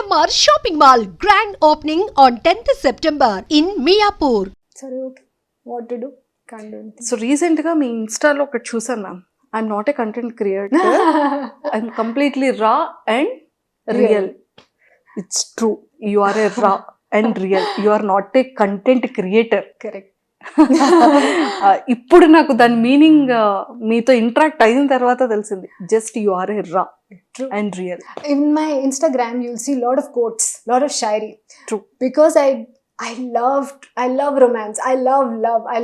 GMR Shopping Mall grand opening on 10th September in Miapur. సరే okay what to do can do anything. So రీసెంట్గా మీ ఇన్స్టాలో ఒకటి చూసాను ma'am. I'm not a content creator, I'm completely raw and real. It's true, you are a raw and real, you are not a content creator. Correct. ఇప్పుడు నాకు దాని meaning మీతో interact అయిన తర్వాత తెలిసింది. జస్ట్ యు ఆర్ ఏ రా True. and real. In my Instagram you'll see lot of quotes, lot of shairi. True. Because I love romance, I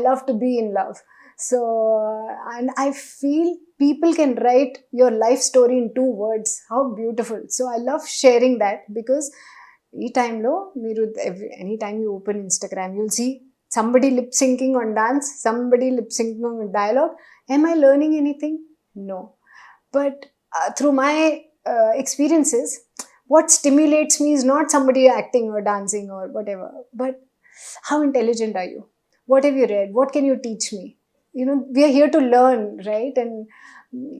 love to be in love. So and I feel people can write your life story in 2 words. How beautiful. So I love sharing that because ee time lo meeru anytime you open Instagram you'll see somebody lip syncing on dance, somebody lip syncing on dialogue. Am I learning anything? No. But through my experiences, what stimulates me is not somebody acting or dancing or whatever, but how intelligent are you? What have you read? What can you teach me? You know, we are here to learn, right? And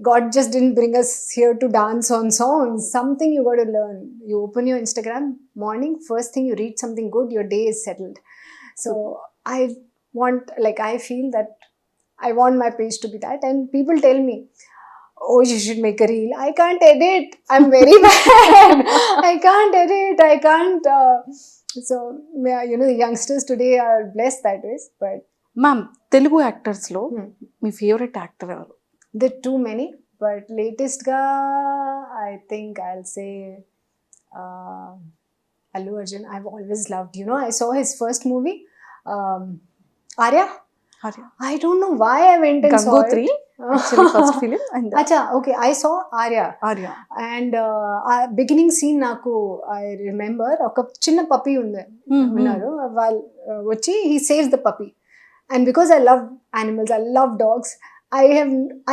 God just didn't bring us here to dance on songs. Something you got to learn. You open your Instagram morning, first thing you read something good, your day is settled. So I feel that I want my page to be that. And people tell me, oh, you should make a reel. I can't edit. I'm very bad. I can't edit. I can't. So, yeah, you know, the youngsters today are blessed that way. But ma'am, Telugu యాక్టర్స్లో మీ favourite actor ఎవరు? there are too many. But latest ga, I think I'll say Allu Arjun. I've always loved. You know, I saw his first movie, Arya. I don't know why I went and saw it. Gangotri, actually first film. And Acha, okay, I saw Arya. And beginning scene నాకు I remember ఒక చిన్న పప్పి ఉన్నారు వాళ్ళు వచ్చి he saves the puppy, and because I love animals, I love dogs,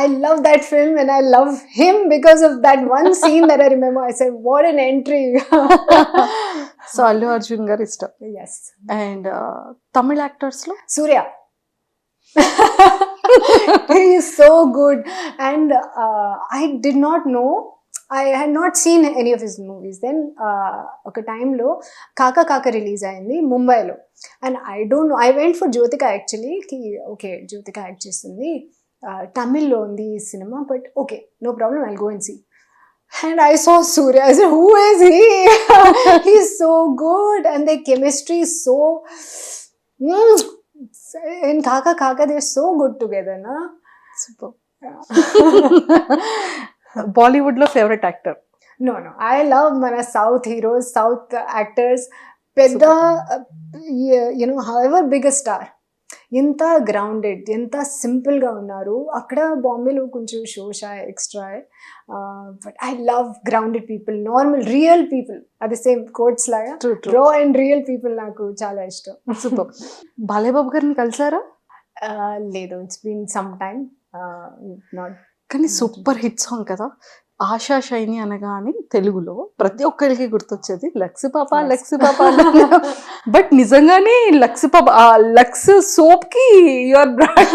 I love that film and I love him because of that one scene that I remember. I said, what an entry. So Allu Arjun గారు ఇష్టం. Yes. And Tamil యాక్టర్స్లో Surya. He is so good. And I did not know, I had not seen any of his movies. Then ఒక టైంలో కాకా కాక release అయింది ముంబైలో, and I don't know, I went for Jyothika actually కి ఓకే జ్యోతిక యాక్ట్ చేస్తుంది, తమిళ్లో ఉంది ఈ సినిమా, but okay no problem, I'll go and see. And I saw Surya. I said, who is he? He's so good. And their chemistry is so... in Kaka Kaka, they're so good together, na? Super. బాలీవుడ్లో favourite actor? No. I love mana South heroes, South actors. Pedda, you know, however big a star, ఎంత grounded, ఎంత సింపుల్గా ఉన్నారు. అక్కడ బాంబేలో కొంచెం షోషా extra, but I love grounded people, normal real people. అది సేమ్ కోట్స్ లాగా రా అండ్ రియల్ పీపుల్ నాకు చాలా ఇష్టం. సూపర్. బాలయ్య బాబు గారిని కలిసారా? లేదు, it's been some time. Not. కానీ సూపర్ హిట్ సాంగ్ కదా ఆశా షైని అనగానే తెలుగులో ప్రతి ఒక్కరికి గుర్తొచ్చేది లక్స్ పాప లక్స్ పాప. బట్ నిజంగానే లక్స్ పాప, లక్స్ సోప్ కి your brand.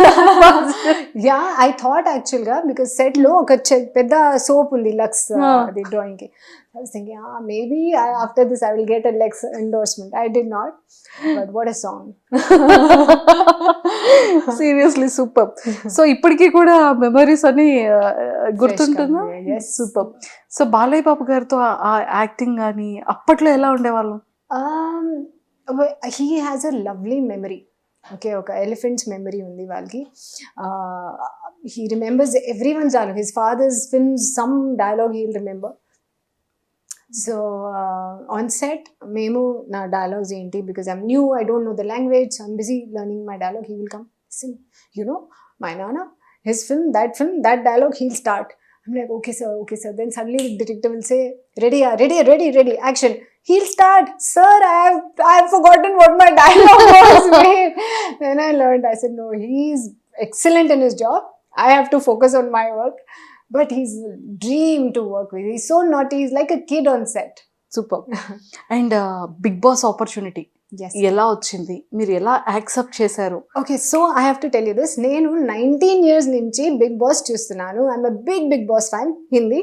Yeah, I thought యాక్చువల్గా బికాస్ సెట్ లో ఒక పెద్ద సోప్ ఉంది లక్స్, అది డ్రాయింగ్ కి. I was thinking, maybe after this I will get a Lex endorsement. I did not, but what a song. Seriously, super. So, ఇప్పటికీ కూడా memories అని గుర్తుంటుందా? Yes. Super. So Balayya Babu గారితో ఆ యాక్టింగ్ కానీ అప్పట్లో ఎలా ఉండేవాళ్ళు? He has a lovely memory. Okay, ఒక ఎలిఫెంట్స్ మెమరీ ఉంది వాళ్ళకి. He remembers everyone's dialogue. His father's films, some dialogue he'll remember. So on set, memo na dialogues enti, because I'm new, I don't know the language, so I'm busy learning my dialogue. He will come, listen, you know, my nana, his film, that dialogue, he'll start. I'm like, okay sir. Then suddenly the detective will say, ready, action. He'll start, sir, I've forgotten what my dialogue was. Then I learned. I said, no, he's excellent in his job. I have to focus on my work. But he's a dream to work with. He's so naughty. He's like a kid on set. Super. And Big Boss opportunity. Yes. ఎలా వచ్చింది, మీరు ఎలా accept చేశారు? Okay, so I have to tell you this. నేను 19 years నుంచి Bigg Boss చూస్తున్నాను. I'm a Bigg Boss fan. Hindi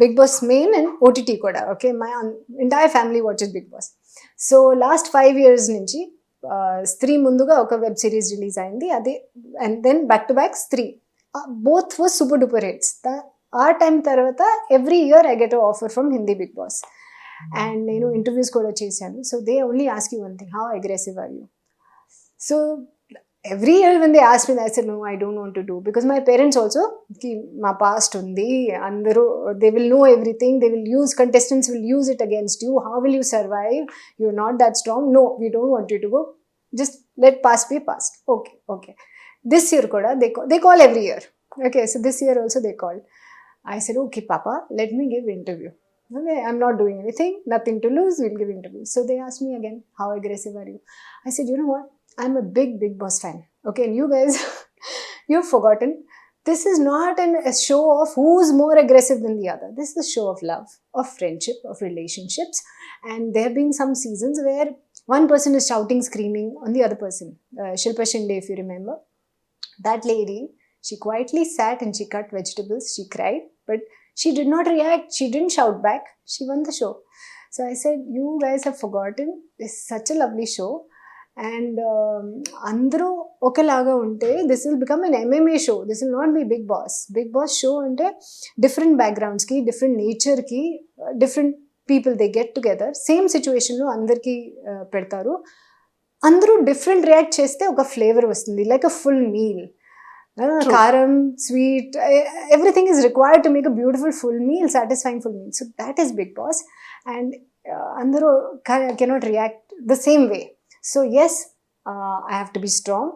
Bigg Boss main and OTT కూడా. Okay, my entire family watches Bigg Boss. So last 5 years నుంచి స్త్రీ ముందుగా ఒక web series release అయింది, అది and then back to back Stree. Both was super duper hits. ఆ time తర్వాత every year I get offer from Hindi Bigg Boss. And నేను interviews కూడా చేశాను. So they only ask you one thing, how aggressive are you? So every year when they ask me, I said no, I don't want to do, because my parents also ki ma past undi andaru, they will know everything, they will use, contestants will use it against you, how will you survive, you're not that strong, no, we don't want you to go, just let past be past. Okay, this year koda they call every year. Okay, so this year also they called. I said okay papa, let me give interview. Okay, I'm not doing anything, nothing to lose, we'll give interview. So they asked me again, how aggressive are you? I said, you know what, I'm a big boss fan. Okay, and you guys, you've forgotten. This is not a show of who's more aggressive than the other. This is a show of love, of friendship, of relationships. And there have been some seasons where one person is shouting, screaming on the other person. Shilpa Shinde, if you remember. That lady, she quietly sat and she cut vegetables. She cried, but she did not react. She didn't shout back. She won the show. So I said, you guys have forgotten. This is such a lovely show. And అందరూ ఒకలాగా ఉంటే this will become an MMA show. This will not be Bigg Boss. Bigg Boss show అంటే different బ్యాక్గ్రౌండ్స్కి, different నేచర్కి, different people they get together. Same సిచ్యువేషన్లో అందరికీ పెడతారు. అందరూ డిఫరెంట్ రియాక్ట్ చేస్తే ఒక ఫ్లేవర్ వస్తుంది, లైక్ అ ఫుల్ మీల్. కారం, sweet, everything is required to make a beautiful full meal, satisfying full meal. So that is Bigg Boss. And అందరూ cannot react the same way. So yes, I have to be strong.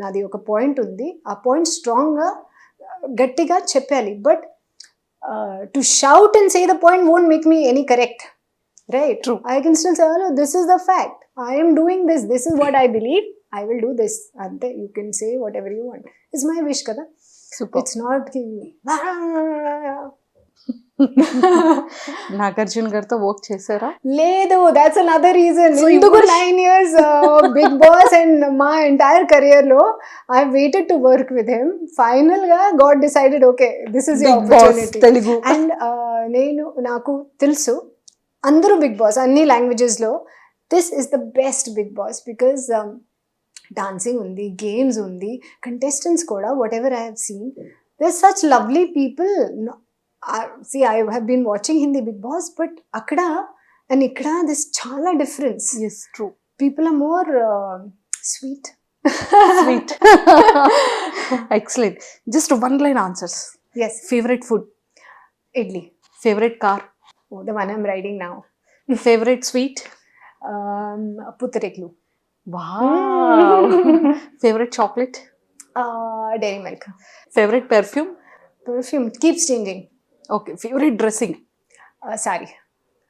నాది ఒక point ఉంది, ఆ point స్ట్రాంగ్గా గట్టిగా చెప్పాలి. But to shout and say the point won't make me any correct, right? True. I can still say this is the fact, I am doing this is what I believe, I will do this. అంతే. You can say whatever you want. It's my wish కదా. Super. It's not Nagarjuna గారితో work చేశారా? లేదు, that's another reason. So ఎందుకు 9 years Bigg Boss and మా entire career లో I waited to work with him. Final గా God decided, okay this is your opportunity. Telugu. And నాకు తెలుసు అందరూ బిగ్ బాస్ అన్ని లాంగ్వేజెస్ లో this is the best Bigg Boss, because dancing ఉంది, games ఉంది, కంటెస్టెంట్స్ కూడా whatever I have seen, they are such lovely people. See, I have been watching Hindi Big Boss, but akkada and ikkada there's chala difference. Yes, true. People are more sweet. Sweet. Excellent. Just one line answers. Yes. Favorite food? Idli. Favorite car? Oh, the one I'm riding now. Favorite sweet? Putreklu. Wow. Favorite chocolate? Dairy milk. Favorite perfume? Perfume keeps changing. Okay. Favorite dressing? Sari.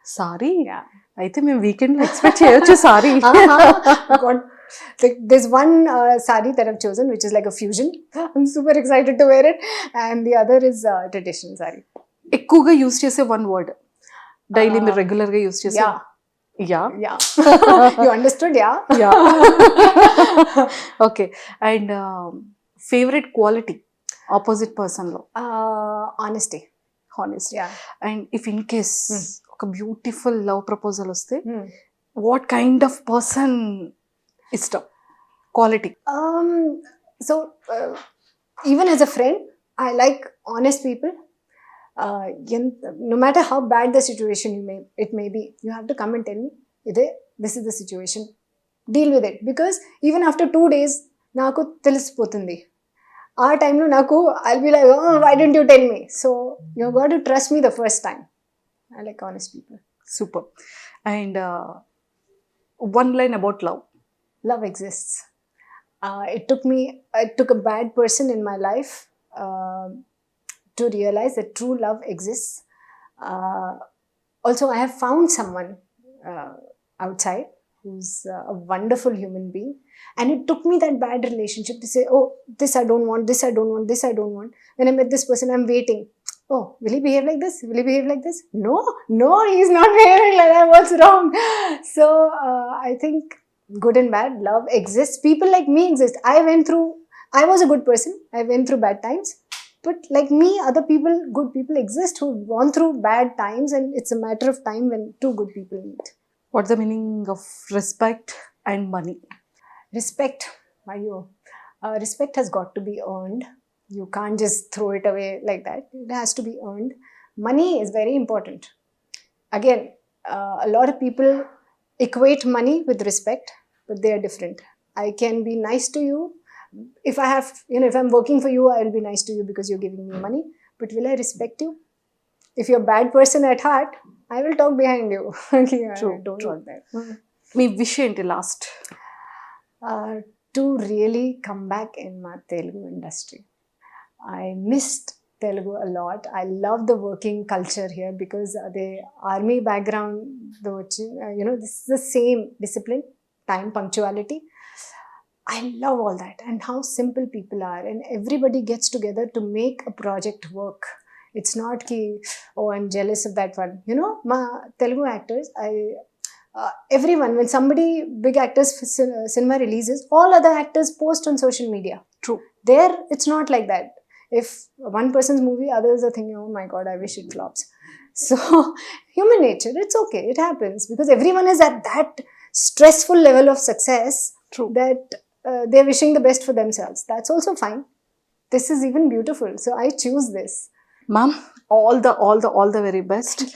Sorry. Yeah. అయితే మేము weekend expect చేయొచ్చు sorry. God. There's one sari that I've chosen which is like a fusion. I'm super excited to wear it, and the other is traditional sari. ఎక్కువగా use చేసే one word daily మీరు regular గా use చేసే? Yeah. You understood? Yeah. Okay. And favourite quality opposite person లో? Honesty. Honest. Yeah. And if in case ఒక beautiful love proposal వస్తే what kind of person ఇష్టం? Quality. So even as a friend, I like honest people. No matter how bad the situation it may be, you have to come and tell me, this is the situation, deal with it. Because even after 2 days నాకు తెలిసిపోతుంది. ఆ టైంలో నాకు I'll be like, oh, why didn't you tell me? So you got to trust me the first time. I like honest people. Super. And one line about love? Love exists. It took a bad person in my life to realize that true love exists. Also, I have found someone outside who's a wonderful human being. And it took me that bad relationship to say, oh, this I don't want, this I don't want, this I don't want. When I met this person, I'm waiting. oh, will he behave like this? Will he behave like this? No, he's not behaving like that. What's wrong? So I think good and bad, love exists. People like me exist. I was a good person. I went through bad times. But like me, other people, good people exist who've gone through bad times, and it's a matter of time when two good people meet. What's the meaning of respect and money? Respect, respect has got to be earned. You can't just throw it away like that. It has to be earned. Money is very important. Again, a lot of people equate money with respect, but they are different. I can be nice to you. If if I'm working for you, I'll be nice to you because you're giving me money. But will I respect you? If you're a bad person at heart, I will talk behind you. True, Don't true. want that. Me wish ఏంటి last? To really come back in my Telugu industry. I missed Telugu a lot. I love the working culture here because the army background, this is the same discipline, time, punctuality. I love all that and how simple people are, and everybody gets together to make a project work. It's not ki, oh, I'm jealous of that one. My Telugu actors, everyone, when somebody, big actors cinema releases, all other actors post on social media. True. There, it's not like that. If one person's movie, others are thinking, oh my God, I wish it flops. So, human nature, it's okay, it happens because everyone is at that stressful level of success. True. That they're wishing the best for themselves. That's also fine. This is even beautiful. So, I choose this. Ma'am, all the very best.